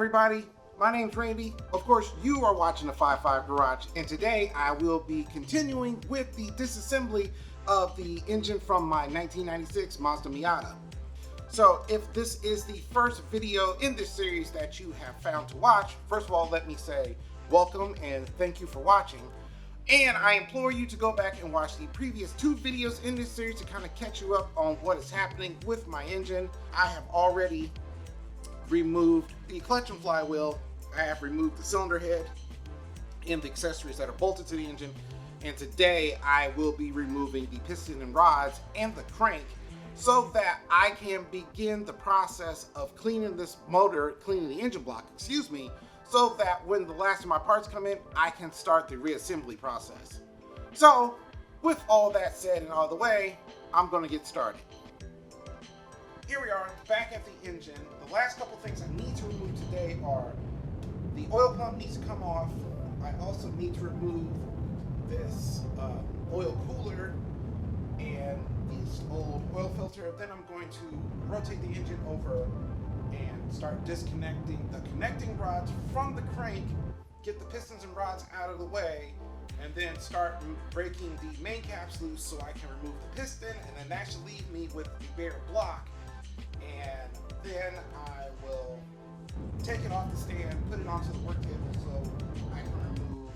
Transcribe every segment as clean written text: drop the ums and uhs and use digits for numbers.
everybody, my name's Randy. Of course, you are watching the 5.5 Garage, and today I will be continuing with the disassembly of the engine from my 1996 Mazda Miata. So if this is the first video in this series that you have found to watch, first of all, let me say welcome and thank you for watching. And I implore you to go back and watch the previous 2 videos in this series to kind of catch you up on what is happening with my engine. I have already removed the clutch and flywheel. I have removed the cylinder head and the accessories that are bolted to the engine. And today I will be removing the piston and rods and the crank so that I can begin the process of cleaning this motor, cleaning the engine block, so that when the last of my parts come in, I can start the reassembly process. So, with all that said and out of the way, I'm gonna get started. Here we are, back at the engine. The last couple things I need to remove today are the oil pump needs to come off. I also need to remove this oil cooler and this old oil filter. Then I'm going to rotate the engine over and start disconnecting the connecting rods from the crank, get the pistons and rods out of the way, and then start breaking the main caps loose so I can remove the piston, and then that should leave me with the bare block. And then I will take it off the stand, put it onto the work table so I can remove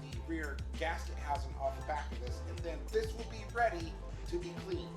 the rear gasket housing off the back of this, and then this will be ready to be cleaned.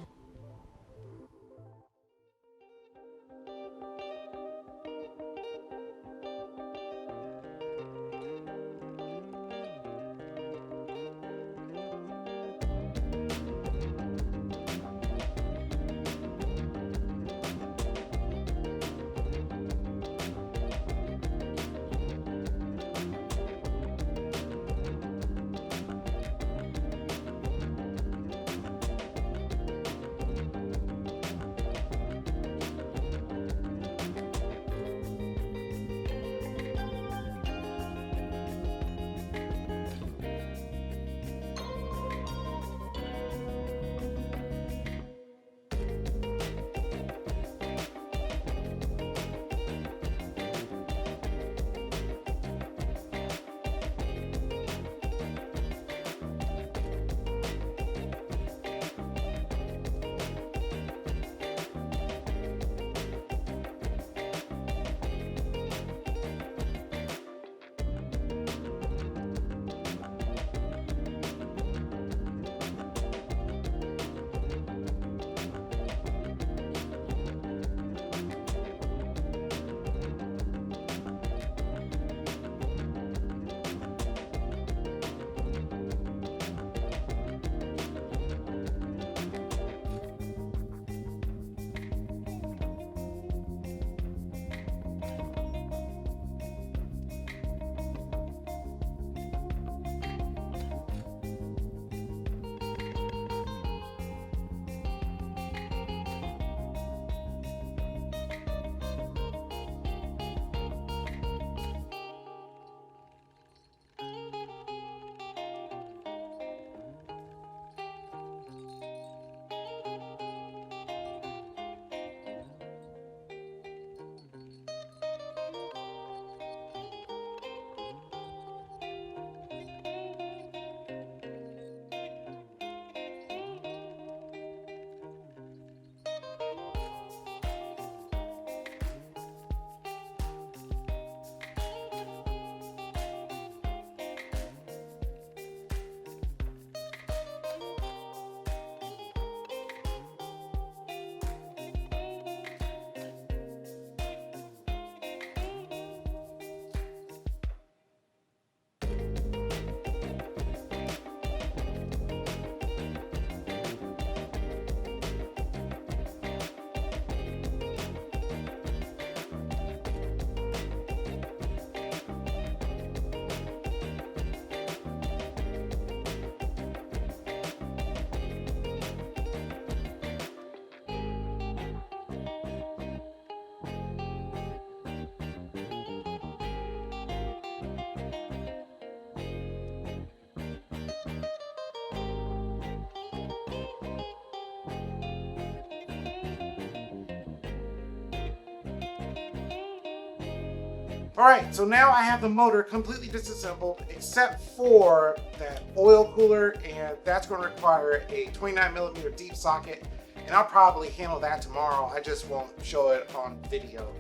All right, so now I have the motor completely disassembled except for that oil cooler, and that's going to require a 29mm deep socket, and I'll probably handle that tomorrow. I just won't show it on video.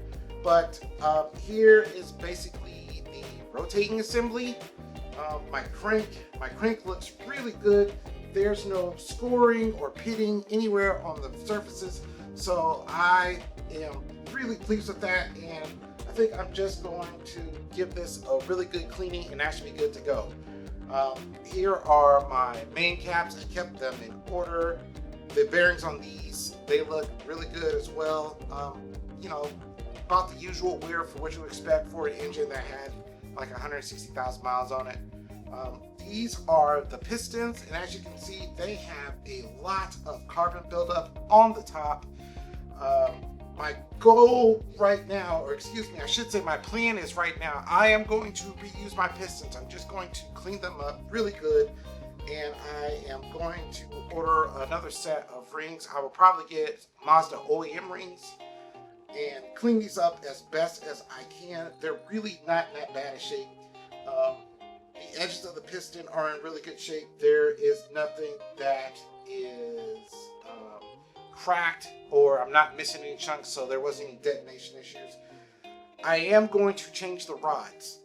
But here is basically the rotating assembly. My crank looks really good. There's no scoring or pitting anywhere on the surfaces, so I am really pleased with that, and I think I'm just going to give this a really good cleaning, and that should be good to go. Here are my main caps. I kept them in order. The bearings on these, they look really good as well. You know, about the usual wear for what you expect for an engine that had like 160,000 miles on it. These are the pistons, and as you can see, they have a lot of carbon buildup on the top. My goal right now, or excuse me, I should say my plan is right now, I am going to reuse my pistons. I'm just going to clean them up really good, and I am going to order another set of rings. I will probably get Mazda OEM rings and clean these up as best as I can. They're really not in that bad a shape. The edges of the piston are in really good shape. There is nothing that is cracked, or I'm not missing any chunks, so there wasn't any detonation issues. I am going to change the rods,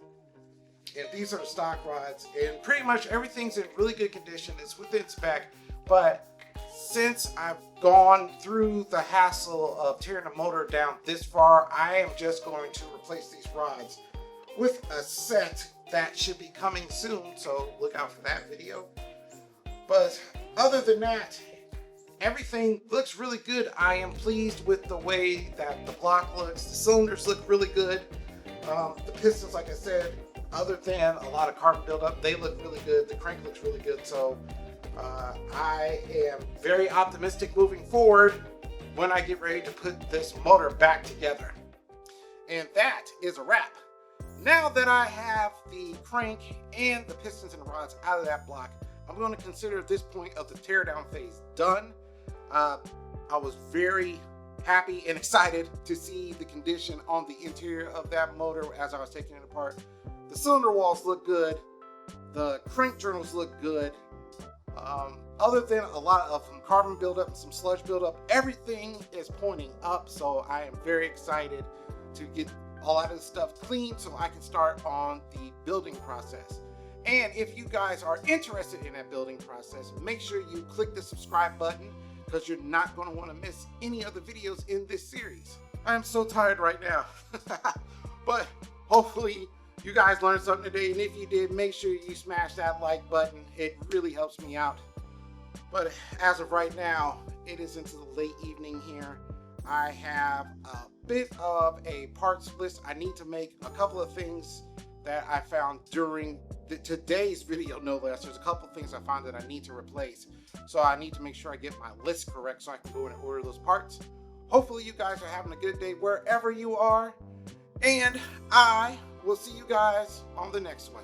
and these are the stock rods, and pretty much everything's in really good condition. It's within spec, but since I've gone through the hassle of tearing the motor down this far, I am just going to replace these rods with a set that should be coming soon, so look out for that video. But other than that, everything looks really good. I am pleased with the way that the block looks. The cylinders look really good. The pistons, like I said, other than a lot of carbon buildup, they look really good. The crank looks really good. So I am very optimistic moving forward when I get ready to put this motor back together. And that is a wrap. Now that I have the crank and the pistons and the rods out of that block, I'm going to consider this point of the teardown phase done. I was very happy and excited to see the condition on the interior of that motor as I was taking it apart. The cylinder walls look good. The crank journals look good. Other than a lot of some carbon buildup and some sludge buildup, everything is pointing up. So I am very excited to get all out of this stuff clean so I can start on the building process. And if you guys are interested in that building process, make sure you click the subscribe button, because you're not going to want to miss any other videos in this series. I'm so tired right now. But hopefully you guys learned something today, and if you did, make sure you smash that like button. It really helps me out. But as of right now, it is into the late evening here. I have a bit of a parts list. I need to make a couple of things that I found during today's video, no less. There's a couple of things I found that I need to replace. So I need to make sure I get my list correct so I can go in and order those parts. Hopefully you guys are having a good day wherever you are. And I will see you guys on the next one.